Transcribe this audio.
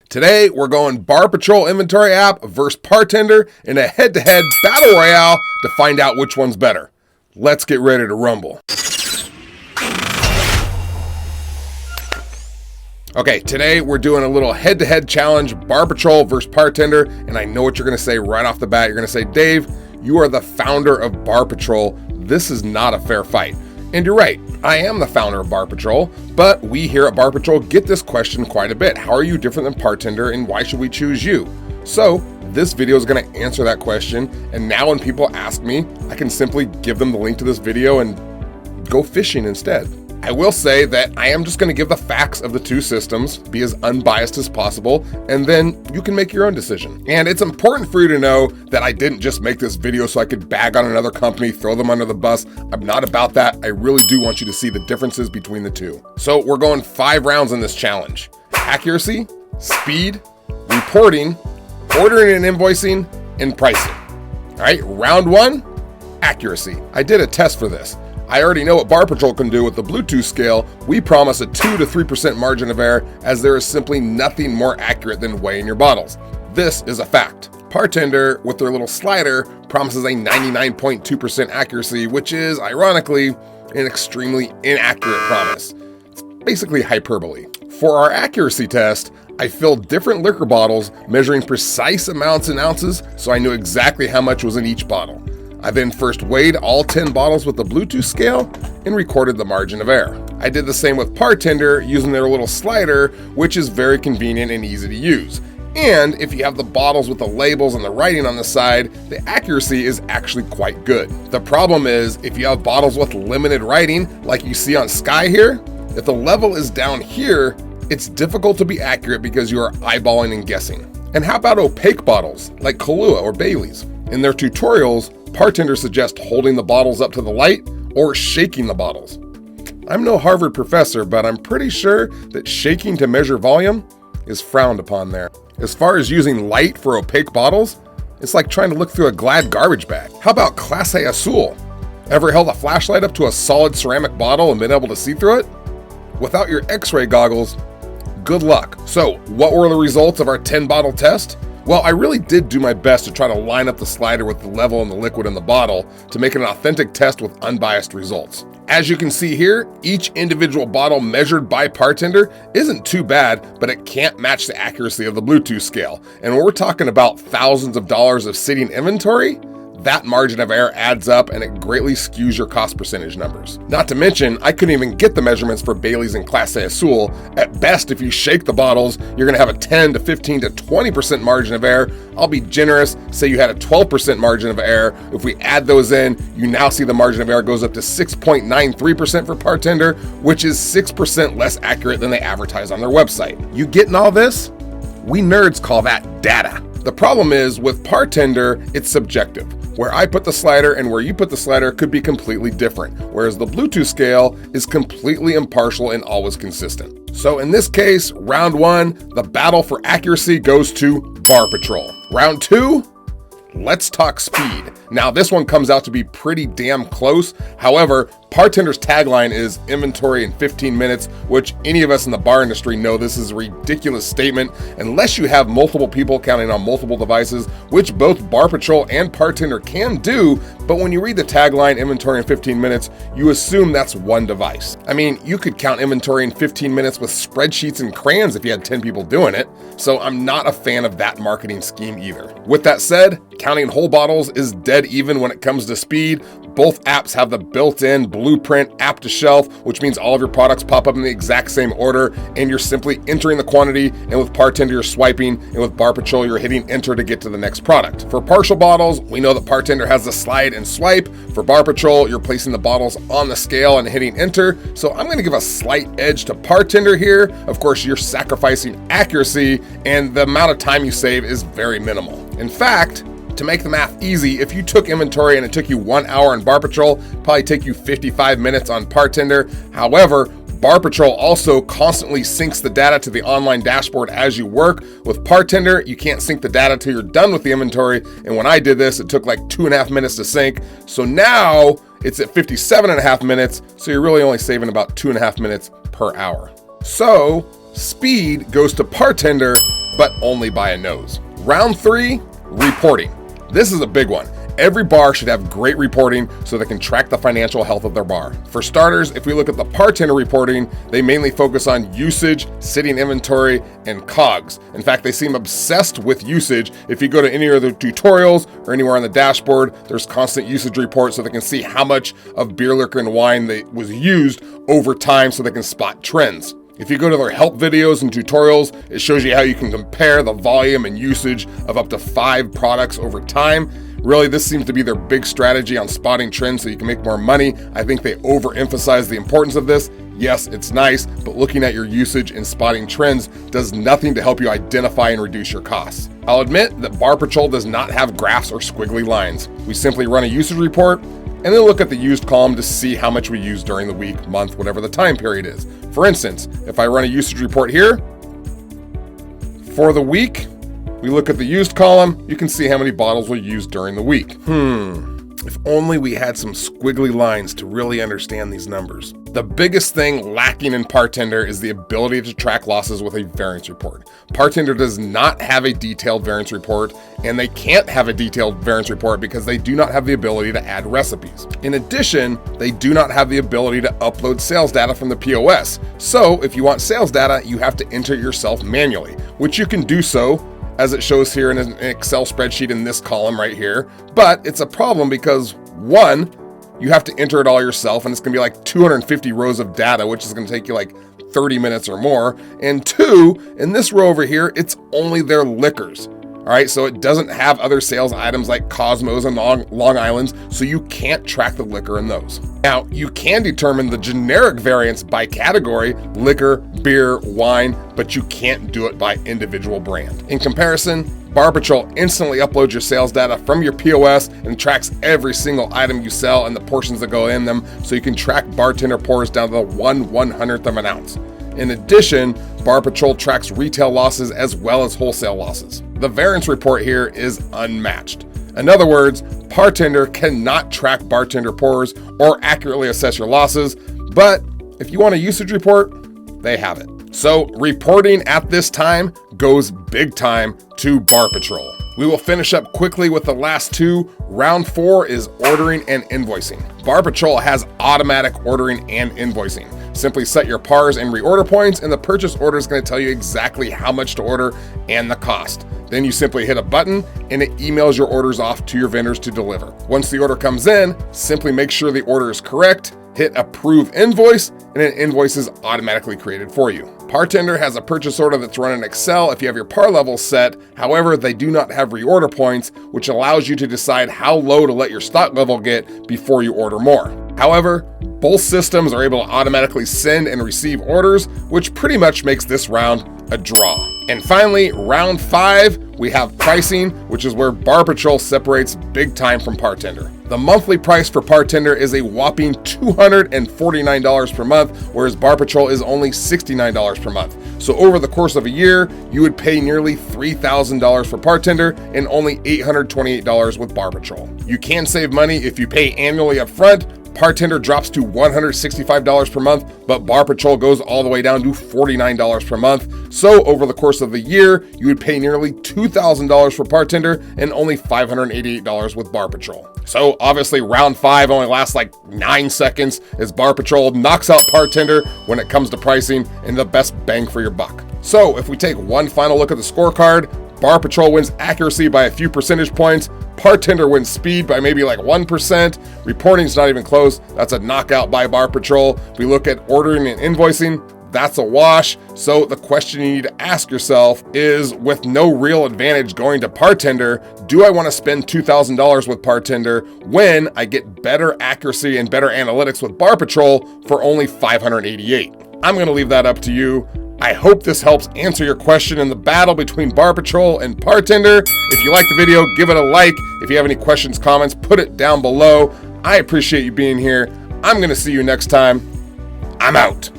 Today, we're going Bar Patrol inventory app versus Partender in a head-to-head battle royale to find out which one's better. Let's get ready to rumble. Okay, today we're doing a little head-to-head challenge, Bar Patrol versus Partender, and I know what you're gonna say right off the bat. You're gonna say, Dave, you are the founder of Bar Patrol. This is not a fair fight. And you're right, I am the founder of Bar Patrol, but we here at Bar Patrol get this question quite a bit. How are you different than Partender, and why should we choose you? So this video is going to answer that question, and now when people ask me, I can simply give them the link to this video and go fishing instead. I will say that I am just going to give the facts of the two systems, be as unbiased as possible, and then you can make your own decision. And it's important for you to know that I didn't just make this video so I could bag on another company, throw them under the bus. I'm not about that. I really do want you to see the differences between the two. So we're going 5 rounds in this challenge: accuracy, speed, reporting, ordering and invoicing, and pricing. All right, round 1, accuracy. I did a test for this. I already know what Bar Patrol can do with the Bluetooth scale. We promise a 2 to 3% margin of error, as there is simply nothing more accurate than weighing your bottles. This is a fact. Partender, with their little slider, promises a 99.2% accuracy, which is, ironically, an extremely inaccurate promise. It's basically hyperbole. For our accuracy test, I filled different liquor bottles, measuring precise amounts in ounces, so I knew exactly how much was in each bottle. I then first weighed all 10 bottles with the Bluetooth scale and recorded the margin of error. I did the same with Partender using their little slider, which is very convenient and easy to use. And if you have the bottles with the labels and the writing on the side, the accuracy is actually quite good. The problem is, if you have bottles with limited writing, like you see on Sky here, if the level is down here, it's difficult to be accurate because you are eyeballing and guessing. And how about opaque bottles, like Kahlua or Bailey's? In their tutorials, Partender suggests holding the bottles up to the light or shaking the bottles. I'm no Harvard professor, but I'm pretty sure that shaking to measure volume is frowned upon there. As far as using light for opaque bottles, it's like trying to look through a Glad garbage bag. How about Clase Azul? Ever held a flashlight up to a solid ceramic bottle and been able to see through it? Without your X-ray goggles, good luck. So, what were the results of our 10-bottle test? Well, I really did do my best to try to line up the slider with the level and the liquid in the bottle to make it an authentic test with unbiased results. As you can see here, each individual bottle measured by Partender isn't too bad, but it can't match the accuracy of the Bluetooth scale. And when we're talking about thousands of dollars of sitting inventory, that margin of error adds up and it greatly skews your cost percentage numbers. Not to mention, I couldn't even get the measurements for Bailey's and Clase Azul. At best, if you shake the bottles, you're gonna have a 10 to 15 to 20% margin of error. I'll be generous, say you had a 12% margin of error. If we add those in, you now see the margin of error goes up to 6.93% for Partender, which is 6% less accurate than they advertise on their website. You getting all this? We nerds call that data. The problem is, with Partender, it's subjective. Where I put the slider and where you put the slider could be completely different, whereas the Bluetooth scale is completely impartial and always consistent. So in this case, round 1, the battle for accuracy goes to Bar Patrol. Round 2, let's talk speed. Now this one comes out to be pretty damn close. However, Partender's tagline is inventory in 15 minutes, which any of us in the bar industry know this is a ridiculous statement unless you have multiple people counting on multiple devices, which both Bar Patrol and Partender can do. But when you read the tagline, inventory in 15 minutes, you assume that's one device. I mean, you could count inventory in 15 minutes with spreadsheets and crayons if you had 10 people doing it. So I'm not a fan of that marketing scheme either. With that said, counting whole bottles is dead even when it comes to speed. Both apps have the built-in blueprint app to shelf, which means all of your products pop up in the exact same order and you're simply entering the quantity, and with Partender you're swiping, and with Bar Patrol you're hitting enter to get to the next product. For partial bottles, we know that Partender has the slide and swipe. For Bar Patrol, you're placing the bottles on the scale and hitting enter. So I'm gonna give a slight edge to Partender here. Of course, you're sacrificing accuracy and the amount of time you save is very minimal. In fact, to make the math easy, if you took inventory and it took you 1 hour on Bar Patrol, it'd probably take you 55 minutes on Partender. However, Bar Patrol also constantly syncs the data to the online dashboard as you work. With Partender, you can't sync the data till you're done with the inventory. And when I did this, it took like 2.5 minutes to sync. So now it's at 57.5 minutes. So you're really only saving about 2.5 minutes per hour. So Speed goes to Partender, but only by a nose. Round 3, reporting. This is a big one. Every bar should have great reporting so they can track the financial health of their bar. For starters, if we look at the Partender reporting, they mainly focus on usage, sitting inventory, and COGS. In fact, they seem obsessed with usage. If you go to any of their tutorials or anywhere on the dashboard, there's constant usage reports so they can see how much of beer, liquor, and wine was used over time so they can spot trends. If you go to their help videos and tutorials, it shows you how you can compare the volume and usage of up to 5 products over time. Really, this seems to be their big strategy on spotting trends so you can make more money. I think they overemphasize the importance of this. Yes, it's nice, but looking at your usage and spotting trends does nothing to help you identify and reduce your costs. I'll admit that Bar Patrol does not have graphs or squiggly lines. We simply run a usage report and then look at the used column to see how much we use during the week, month, whatever the time period is. For instance, if I run a usage report here, for the week, we look at the used column, you can see how many bottles we used during the week. If only we had some squiggly lines to really understand these numbers. The biggest thing lacking in Partender is the ability to track losses with a variance report. Partender does not have a detailed variance report, and they can't have a detailed variance report because they do not have the ability to add recipes. In addition, they do not have the ability to upload sales data from the POS. So if you want sales data, you have to enter it yourself manually, which you can do so as it shows here in an Excel spreadsheet in this column right here. But it's a problem because 1, you have to enter it all yourself, and it's gonna be like 250 rows of data, which is gonna take you like 30 minutes or more. And 2, in this row over here, it's only their liquors. All right, so it doesn't have other sales items like Cosmos and Long Islands, so you can't track the liquor in those. Now, you can determine the generic variance by category, liquor, beer, wine, but you can't do it by individual brand. In comparison, Bar Patrol instantly uploads your sales data from your POS and tracks every single item you sell and the portions that go in them, so you can track bartender pours down to the 1/100th of an ounce. In addition, Bar Patrol tracks retail losses as well as wholesale losses. The variance report here is unmatched. In other words, Partender cannot track bartender pours or accurately assess your losses, but if you want a usage report, they have it. So reporting at this time goes big time to Bar Patrol. We will finish up quickly with the last 2. Round 4 is ordering and invoicing. Bar Patrol has automatic ordering and invoicing. Simply set your PARs and reorder points, and the purchase order is going to tell you exactly how much to order and the cost. Then you simply hit a button and it emails your orders off to your vendors to deliver. Once the order comes in, simply make sure the order is correct, hit approve invoice, and an invoice is automatically created for you. Partender has a purchase order that's run in Excel if you have your PAR levels set. However, they do not have reorder points, which allows you to decide how low to let your stock level get before you order more. However, both systems are able to automatically send and receive orders, which pretty much makes this round a draw. And finally, round 5, we have pricing, which is where Bar Patrol separates big time from Partender. The monthly price for Partender is a whopping $249 per month, whereas Bar Patrol is only $69 per month. So over the course of a year, you would pay nearly $3,000 for Partender and only $828 with Bar Patrol. You can save money if you pay annually up front. Partender drops to $165 per month, but Bar Patrol goes all the way down to $49 per month. So over the course of the year, you would pay nearly $2,000 for Partender and only $588 with Bar Patrol. So obviously round 5 only lasts like 9 seconds as Bar Patrol knocks out Partender when it comes to pricing and the best bang for your buck. So if we take one final look at the scorecard, Bar Patrol wins accuracy by a few percentage points. Partender wins speed by maybe like 1%. Reporting's not even close. That's a knockout by Bar Patrol. If we look at ordering and invoicing, that's a wash. So the question you need to ask yourself is, with no real advantage going to Partender, do I want to spend $2,000 with Partender when I get better accuracy and better analytics with Bar Patrol for only $588? I'm going to leave that up to you. I hope this helps answer your question in the battle between Bar Patrol and Partender. If you like the video, give it a like. If you have any questions, comments, put it down below. I appreciate you being here. I'm going to see you next time. I'm out.